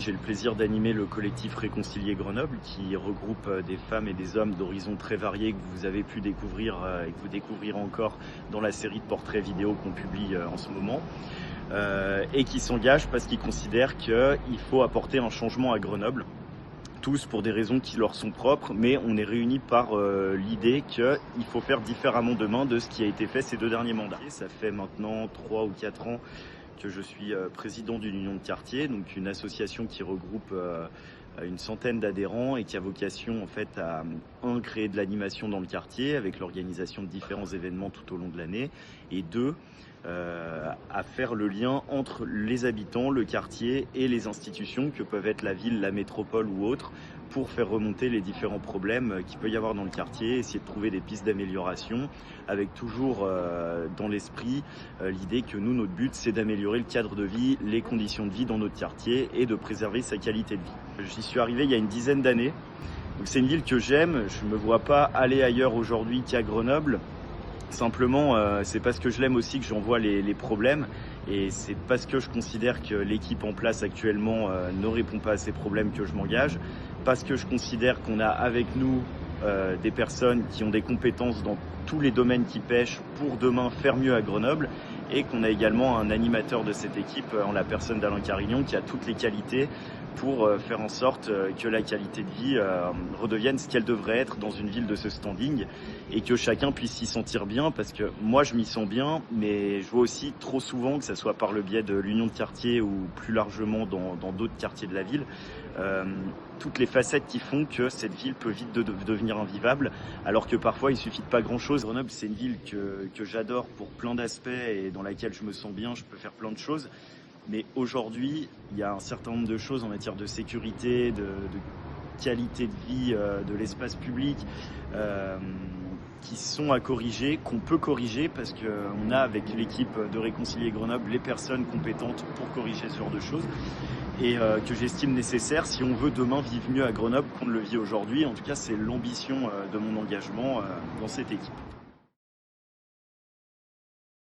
J'ai le plaisir d'animer le collectif Réconcilier Grenoble qui regroupe des femmes et des hommes d'horizons très variés que vous avez pu découvrir et que vous découvrirez encore dans la série de portraits vidéo qu'on publie en ce moment et qui s'engagent parce qu'ils considèrent qu'il faut apporter un changement à Grenoble, tous pour des raisons qui leur sont propres, mais on est réunis par l'idée qu'il faut faire différemment demain de ce qui a été fait ces 2 derniers mandats. Ça fait maintenant 3 ou 4 ans que je suis président d'une union de quartier, donc une association qui regroupe une centaine d'adhérents et qui a vocation en fait à créer de l'animation dans le quartier avec l'organisation de différents événements tout au long de l'année, et 2, à faire le lien entre les habitants, le quartier et les institutions que peuvent être la ville, la métropole ou autres, pour faire remonter les différents problèmes qu'il peut y avoir dans le quartier, essayer de trouver des pistes d'amélioration, avec toujours dans l'esprit l'idée que nous, notre but, c'est d'améliorer le cadre de vie, les conditions de vie dans notre quartier et de préserver sa qualité de vie. J'y suis arrivé il y a une dizaine d'années, donc c'est une ville que j'aime, je ne me vois pas aller ailleurs aujourd'hui qu'à Grenoble. Simplement, c'est parce que je l'aime aussi que j'en vois les problèmes, et c'est parce que je considère que l'équipe en place actuellement ne répond pas à ces problèmes que je m'engage, parce que je considère qu'on a avec nous des personnes qui ont des compétences dans tous les domaines qui pêchent pour demain faire mieux à Grenoble, et qu'on a également un animateur de cette équipe en la personne d'Alain Carignon qui a toutes les qualités pour faire en sorte que la qualité de vie redevienne ce qu'elle devrait être dans une ville de ce standing, et que chacun puisse s'y sentir bien, parce que moi je m'y sens bien, mais je vois aussi trop souvent, que ce soit par le biais de l'union de quartier ou plus largement dans d'autres quartiers de la ville, toutes les facettes qui font que cette ville peut vite devenir invivable, alors que parfois il suffit de pas grand chose. Grenoble, c'est une ville que j'adore pour plein d'aspects et dans laquelle je me sens bien, je peux faire plein de choses. Mais aujourd'hui, il y a un certain nombre de choses en matière de sécurité, de qualité de vie, de l'espace public, qui sont à corriger, qu'on peut corriger, parce qu'on a avec l'équipe de Réconcilier Grenoble les personnes compétentes pour corriger ce genre de choses, et que j'estime nécessaire si on veut demain vivre mieux à Grenoble qu'on ne le vit aujourd'hui. En tout cas, c'est l'ambition de mon engagement dans cette équipe.